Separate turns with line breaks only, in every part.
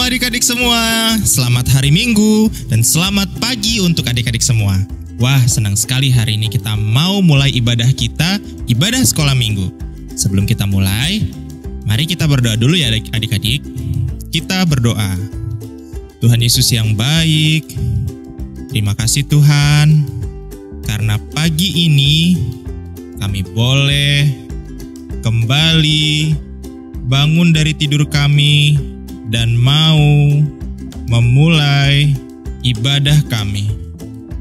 Shalom adik-adik semua, selamat hari Minggu dan selamat pagi untuk adik-adik semua. Wah, senang sekali hari ini kita mau mulai ibadah kita, ibadah sekolah minggu. Sebelum kita mulai, mari kita berdoa dulu ya adik-adik. Kita berdoa. Tuhan Yesus yang baik, terima kasih Tuhan, karena pagi ini kami boleh kembali bangun dari tidur kami dan mau memulai ibadah kami.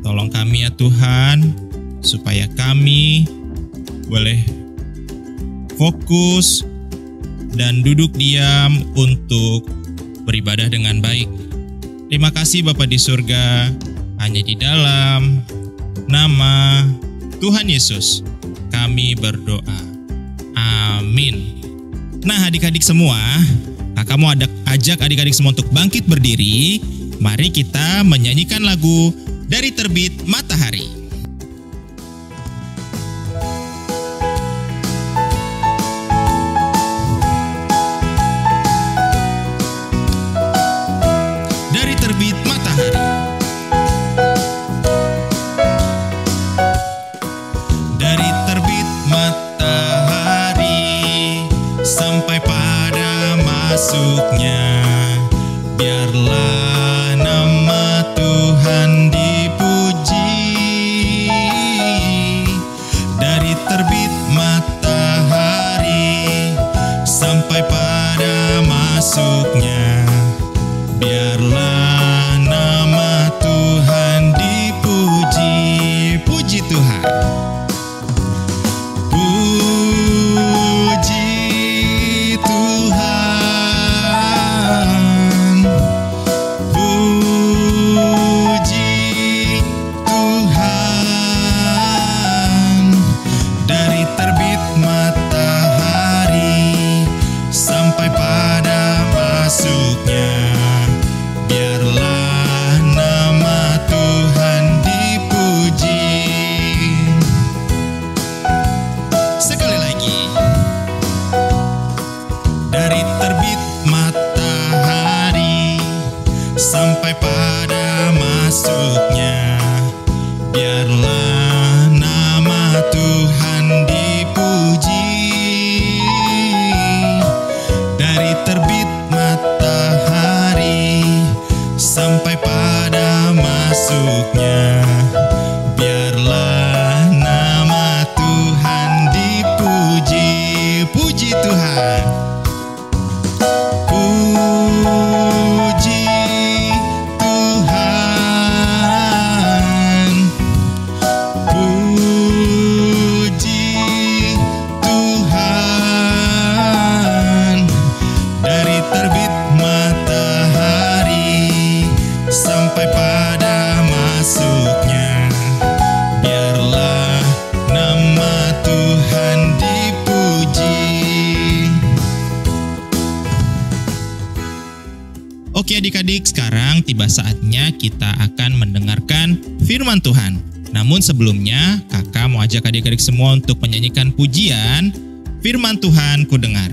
Tolong kami ya Tuhan, supaya kami boleh fokus dan duduk diam untuk beribadah dengan baik. Terima kasih Bapa di surga, hanya di dalam nama Tuhan Yesus kami berdoa. Amin. Nah adik-adik semua, kakak mau ajak adik-adik semua untuk bangkit berdiri. Mari kita menyanyikan lagu Dari Terbit Matahari. Dari terbit matahari. Dari terbit matahari sampai pada masuknya, biarlah nama Tuhan dipuji. Dari terbit matahari sampai pada masuknya, biarlah nama Tuhan dipuji. Puji Tuhan. Puji Tuhan. Puji Tuhan. Dari terbit matahari sampai pada masuknya, biarlah nama Tuhan dipuji. Sekali lagi. Dari terbit matahari sampai pada masuknya, biarlah nama Tuhan dipuji. Dari terbit matahari sampai pada masuknya, biarlah nama Tuhan dipuji. Puji Tuhan. Puji Tuhan. Puji Tuhan. Dari terbit matahari sampai pada masuknya, biarlah nama Tuhan dipuji. Oke adik-adik, sekarang tiba saatnya kita akan mendengarkan firman Tuhan. Namun sebelumnya, kakak mau ajak adik-adik semua untuk menyanyikan pujian Firman Tuhan ku dengar.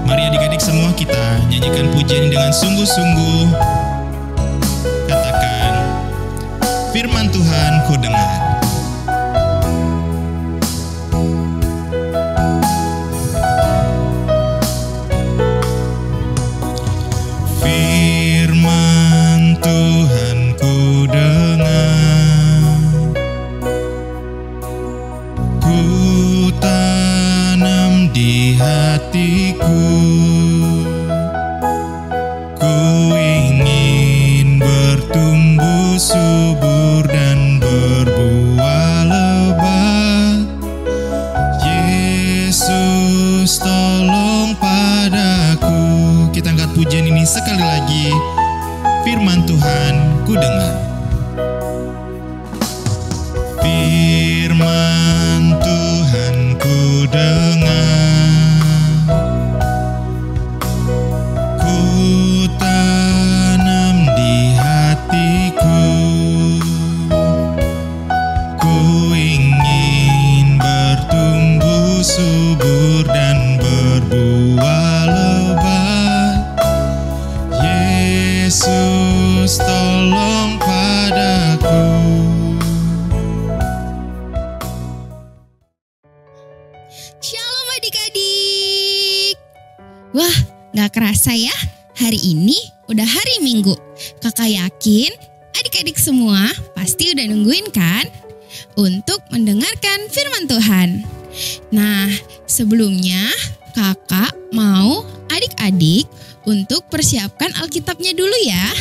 Mari adik-adik semua kita nyanyikan pujian dengan sungguh-sungguh. Katakan, Firman Tuhan ku dengar. Firman Tuhan ku dengar, ku tanam di hatiku, ku ingin bertumbuh subur dan berbuah lebat. Yesus tolong padaku. Kita angkat pujian ini sekali lagi. Firman Tuhan ku dengar. Firman Tuhan ku dengar, ku tanam di hatiku, Yesus, tolong padaku.
Shalom adik-adik. Wah, gak kerasa ya, hari ini udah hari Minggu. Kakak yakin adik-adik semua pasti udah nungguin kan untuk mendengarkan firman Tuhan. Nah, sebelumnya kakak mau adik-adik untuk persiapkan Alkitabnya dulu ya.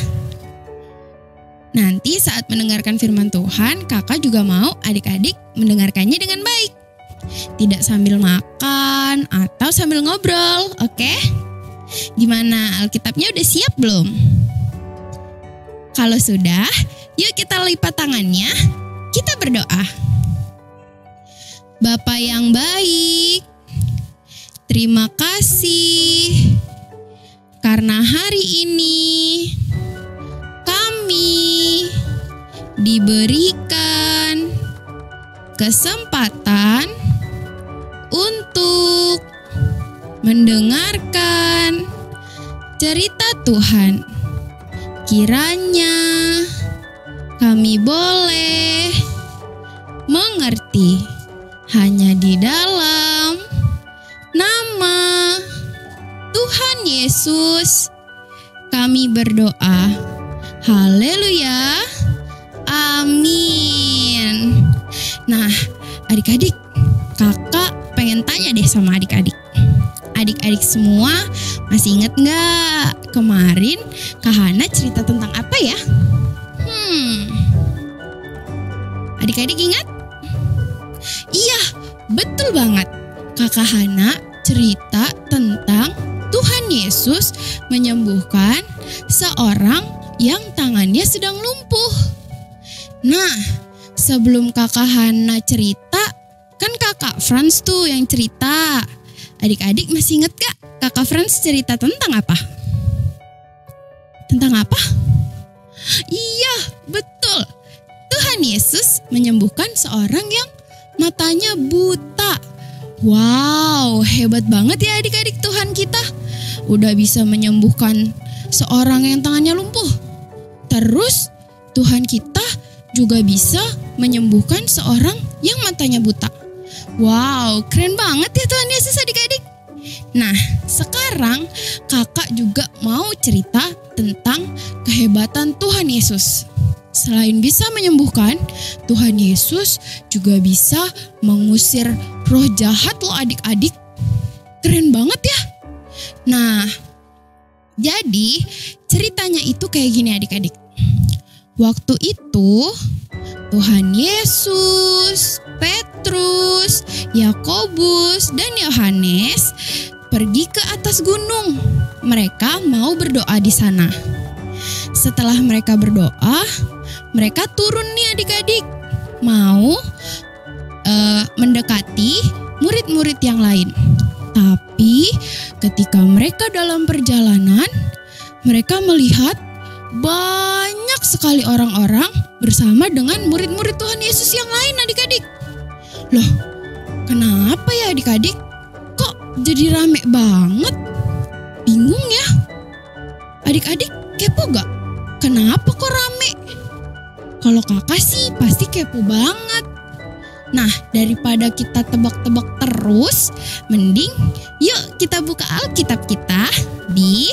Nanti saat mendengarkan firman Tuhan, kakak juga mau adik-adik mendengarkannya dengan baik. Tidak sambil makan atau sambil ngobrol, oke? Gimana, Alkitabnya udah siap belum? Kalau sudah, yuk kita lipat tangannya, kita berdoa. Bapa yang baik, terima kasih karena hari ini kami diberikan kesempatan untuk mendengarkan cerita Tuhan. Kiranya kami boleh mengerti hanya di dalam nama Tuhan Yesus kami berdoa. Haleluya. Amin. Nah, adik-adik, kakak pengen tanya deh sama adik-adik. Adik-adik semua masih ingat gak kemarin Kak Hana cerita tentang apa ya? Adik-adik ingat? Iya, betul banget. Kakak Hana cerita tentang Tuhan Yesus menyembuhkan seorang yang tangannya sedang lumpuh. Nah, sebelum Kakak Hana cerita, kan Kakak Franz tuh yang cerita. Adik-adik masih inget gak Kakak Franz cerita tentang apa? Tentang apa? Iya, betul. Tuhan Yesus menyembuhkan seorang yang matanya buta. Wow, hebat banget ya adik-adik Tuhan kita. Udah bisa menyembuhkan seorang yang tangannya lumpuh. Terus Tuhan kita juga bisa menyembuhkan seorang yang matanya buta. Wow, keren banget ya Tuhan Yesus adik-adik. Nah, sekarang kakak juga mau cerita tentang kehebatan Tuhan Yesus. Selain bisa menyembuhkan, Tuhan Yesus juga bisa mengusir roh jahat loh adik-adik. Keren banget ya. Nah, jadi ceritanya itu kayak gini adik-adik. Waktu itu Tuhan Yesus, Petrus, Yakobus, dan Yohanes pergi ke atas gunung. Mereka mau berdoa di sana. Setelah mereka berdoa, mereka turun nih adik-adik, mau mendekati murid-murid yang lain. Tapi ketika mereka dalam perjalanan, mereka melihat banyak sekali orang-orang bersama dengan murid-murid Tuhan Yesus yang lain adik-adik. Loh, kenapa ya adik-adik? Kok jadi rame banget? Bingung ya? Adik-adik kepo gak? Kenapa kok rame? Kalau kakak sih pasti kepo banget. Nah, daripada kita tebak-tebak terus, mending yuk kita buka Alkitab kita di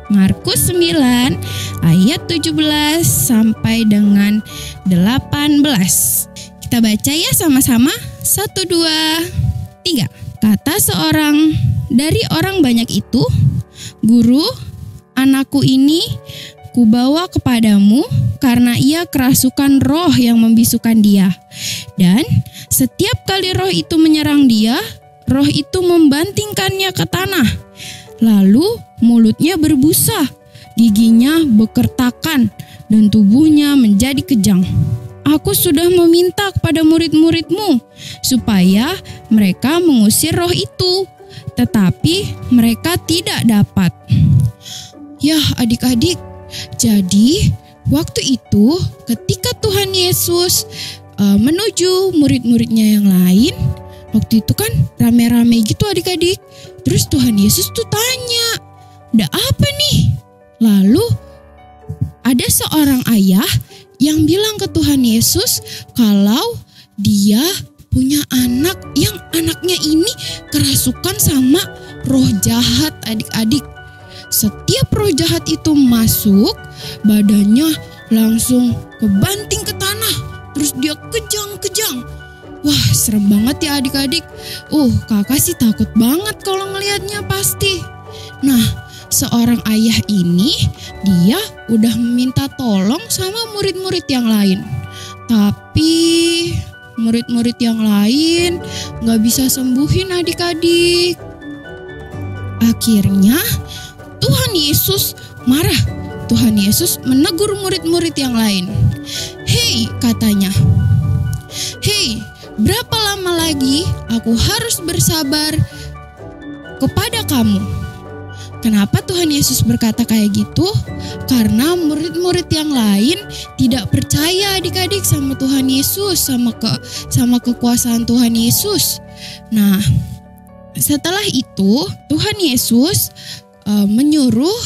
Markus 9 ayat 17 sampai dengan 18. Kita baca ya sama-sama. 1, 2, 3. Kata seorang dari orang banyak itu, "Guru, anakku ini kubawa kepadamu karena ia kerasukan roh yang membisukan dia. Dan setiap kali roh itu menyerang dia, roh itu membantingkannya ke tanah. Lalu mulutnya berbusa, giginya bekertakan, dan tubuhnya menjadi kejang. Aku sudah meminta kepada murid-muridmu supaya mereka mengusir roh itu, tetapi mereka tidak dapat." Ya adik-adik, jadi waktu itu ketika Tuhan Yesus menuju murid-muridnya yang lain, waktu itu kan rame-rame gitu adik-adik. Terus Tuhan Yesus tuh tanya, "Ada apa nih?" Lalu ada seorang ayah yang bilang ke Tuhan Yesus kalau dia punya anak yang anaknya ini kerasukan sama roh jahat adik-adik. Setiap roh jahat itu masuk, badannya langsung kebanting ke tanah, terus dia kejang-kejang. Wah, serem banget ya adik-adik. Kakak sih takut banget kalau ngelihatnya pasti. Nah, seorang ayah ini dia udah meminta tolong sama murid-murid yang lain. Tapi murid-murid yang lain gak bisa sembuhin adik-adik. Akhirnya Tuhan Yesus marah. Tuhan Yesus menegur murid-murid yang lain. "Hei," katanya. "Hei, berapa lama lagi aku harus bersabar kepada kamu?" Kenapa Tuhan Yesus berkata kayak gitu? Karena murid-murid yang lain tidak percaya adik-adik sama Tuhan Yesus, sama kekuasaan Tuhan Yesus. Nah, setelah itu Tuhan Yesus menyuruh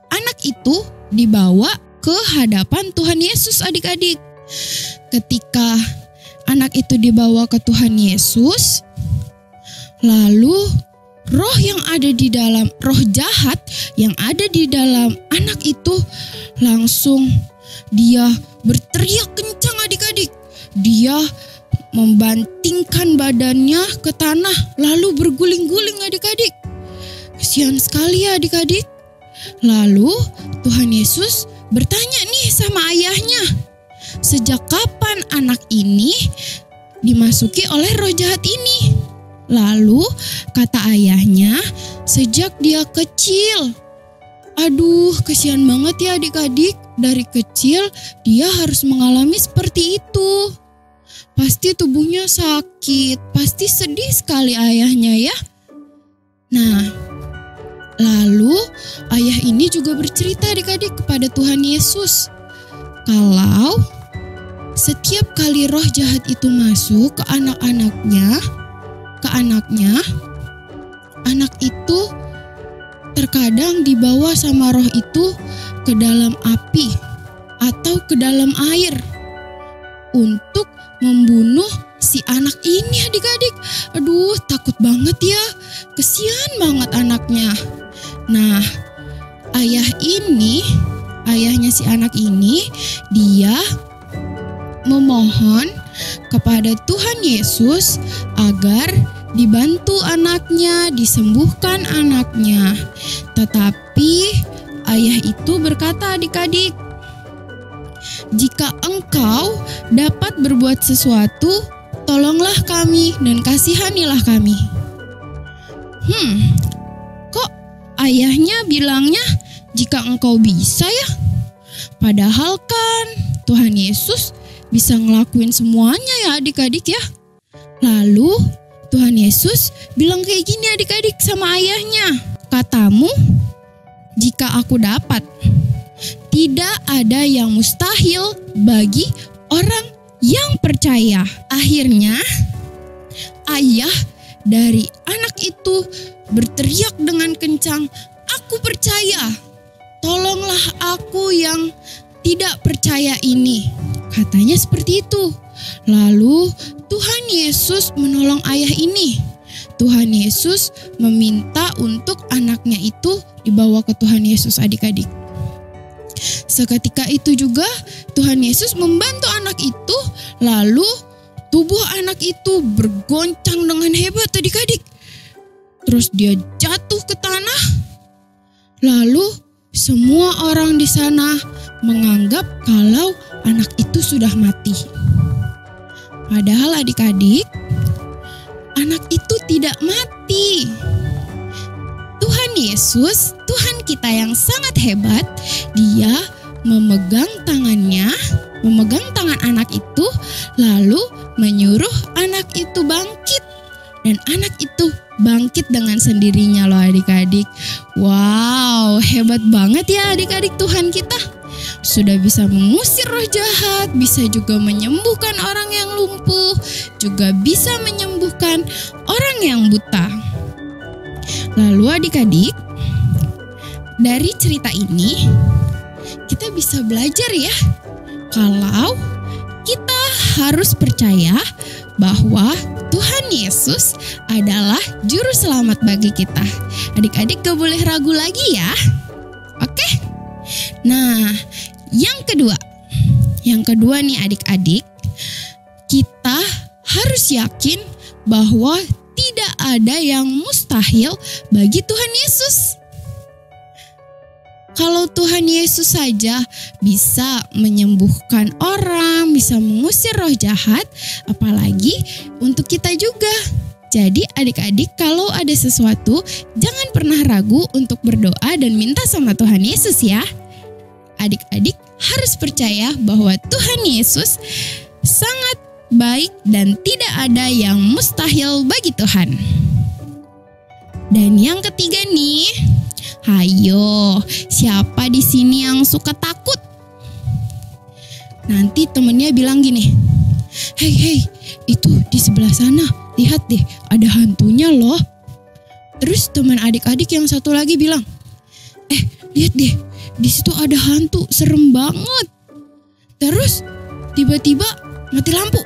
anak itu dibawa ke hadapan Tuhan Yesus adik-adik. Ketika anak itu dibawa ke Tuhan Yesus, lalu roh jahat yang ada di dalam anak itu langsung dia berteriak kencang adik-adik. Dia membantingkan badannya ke tanah lalu berguling-guling adik-adik. Kasihan sekali ya adik-adik. Lalu Tuhan Yesus bertanya nih sama ayahnya, sejak kapan anak ini dimasuki oleh roh jahat ini? Lalu kata ayahnya, sejak dia kecil. Aduh, kasihan banget ya adik-adik. Dari kecil dia harus mengalami seperti itu. Pasti tubuhnya sakit, pasti sedih sekali ayahnya ya. Nah, lalu ayah ini juga bercerita adik-adik kepada Tuhan Yesus kalau setiap kali roh jahat itu masuk ke anaknya, anak itu terkadang dibawa sama roh itu ke dalam api atau ke dalam air untuk membunuh si anak ini adik-adik. Aduh, takut banget ya, kesian banget anaknya. Nah, ayahnya si anak ini, dia memohon kepada Tuhan Yesus agar dibantu anaknya, disembuhkan anaknya. Tetapi ayah itu berkata adik-adik, "Jika engkau dapat berbuat sesuatu, tolonglah kami dan kasihanilah kami." Kok ayahnya bilangnya jika engkau bisa ya? Padahal kan Tuhan Yesus bisa ngelakuin semuanya ya adik-adik ya. Lalu Tuhan Yesus bilang kayak gini adik-adik sama ayahnya, "Katamu, jika aku dapat, tidak ada yang mustahil bagi orang yang percaya." Akhirnya ayah dari anak itu berteriak dengan kencang, "Aku percaya, tolonglah aku yang tidak percaya ini." Katanya seperti itu. Lalu Tuhan Yesus menolong ayah ini. Tuhan Yesus meminta untuk anaknya itu dibawa ke Tuhan Yesus adik-adik. Seketika itu juga Tuhan Yesus membantu anak itu, lalu tubuh anak itu bergoncang dengan hebat adik-adik. Terus dia jatuh ke tanah, lalu semua orang di sana menganggap kalau anak itu sudah mati. Padahal adik-adik, anak itu tidak mati. Tuhan Yesus, Tuhan kita yang sangat hebat, dia memegang tangan anak itu, lalu menyuruh anak itu bangkit. Dan anak itu bangkit dengan sendirinya loh adik-adik. Wow, hebat banget ya adik-adik Tuhan kita. Sudah bisa mengusir roh jahat, bisa juga menyembuhkan orang yang lumpuh, juga bisa menyembuhkan orang yang buta. Lalu adik-adik, dari cerita ini kita bisa belajar ya, kalau kita harus percaya bahwa Tuhan Yesus adalah juru selamat bagi kita. Adik-adik gak boleh ragu lagi ya. Oke? Nah, yang kedua nih adik-adik, kita harus yakin bahwa tidak ada yang mustahil bagi Tuhan Yesus. Kalau Tuhan Yesus saja bisa menyembuhkan orang, bisa mengusir roh jahat, apalagi untuk kita juga. Jadi adik-adik, kalau ada sesuatu, jangan pernah ragu untuk berdoa dan minta sama Tuhan Yesus ya. Adik-adik harus percaya bahwa Tuhan Yesus sangat baik dan tidak ada yang mustahil bagi Tuhan. Dan yang ketiga nih, hayo, siapa di sini yang suka takut? Nanti temennya bilang gini, hei, itu di sebelah sana, lihat deh, ada hantunya loh. Terus teman adik-adik yang satu lagi bilang, lihat deh, di situ ada hantu, serem banget. Terus tiba-tiba mati lampu,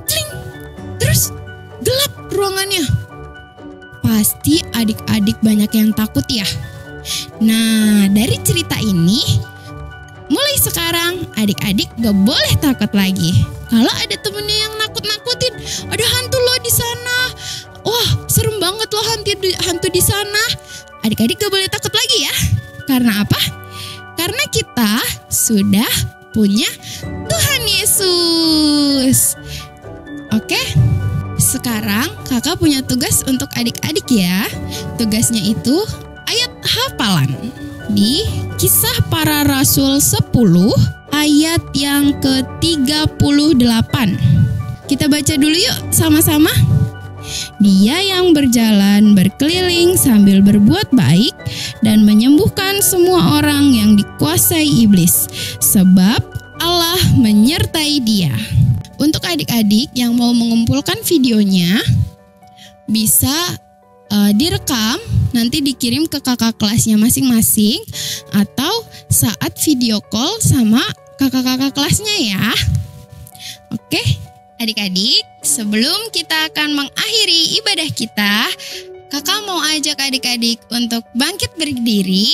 cling, terus gelap ruangannya. Pasti adik-adik banyak yang takut ya. Nah, dari cerita ini, mulai sekarang adik-adik gak boleh takut lagi. Kalau ada temennya yang nakut-nakutin, ada hantu loh di sana. Wah, serem banget loh hantu di sana. Adik-adik gak boleh takut lagi ya. Karena apa? Karena kita sudah punya Tuhan Yesus. Oke? Sekarang kakak punya tugas untuk adik-adik ya. Tugasnya itu ayat hafalan di Kisah Para Rasul 10 ayat yang ke-38. Kita baca dulu yuk sama-sama. Dia yang berjalan berkeliling sambil berbuat baik dan menyembuhkan semua orang yang dikuasai iblis, sebab Allah menyertai dia. Untuk adik-adik yang mau mengumpulkan videonya, bisa direkam, nanti dikirim ke kakak kelasnya masing-masing, atau saat video call sama kakak-kakak kelasnya ya. Oke, adik-adik, sebelum kita akan mengakhiri ibadah kita, kakak mau ajak adik-adik untuk bangkit berdiri.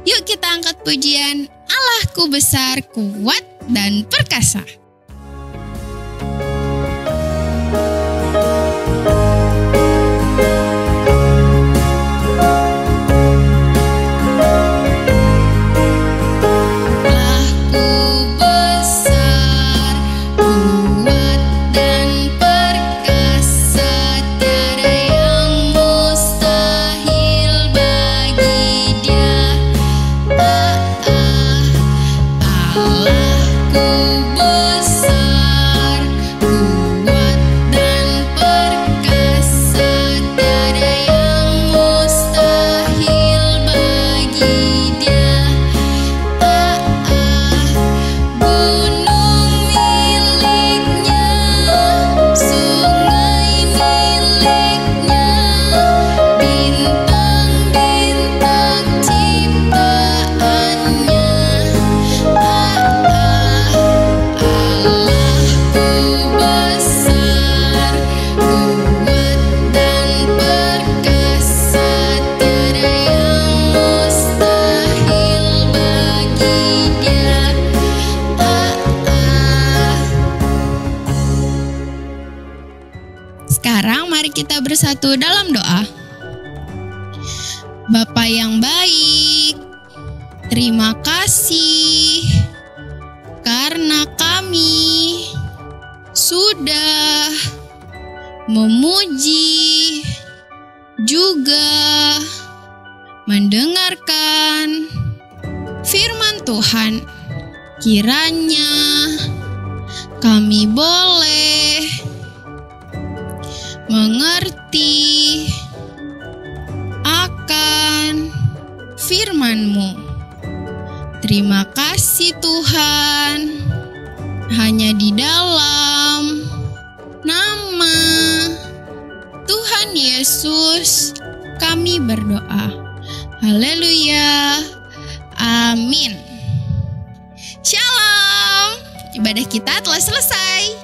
Yuk kita angkat pujian Allahku besar, kuat, dan perkasa. Sekarang mari kita bersatu dalam doa. Bapa yang baik, terima kasih karena kami sudah memuji juga mendengarkan firman Tuhan. Kiranya kami boleh mengerti akan firman-Mu. Terima kasih Tuhan, hanya di dalam nama Tuhan Yesus kami berdoa. Haleluya. Amin. ibadah kita telah selesai.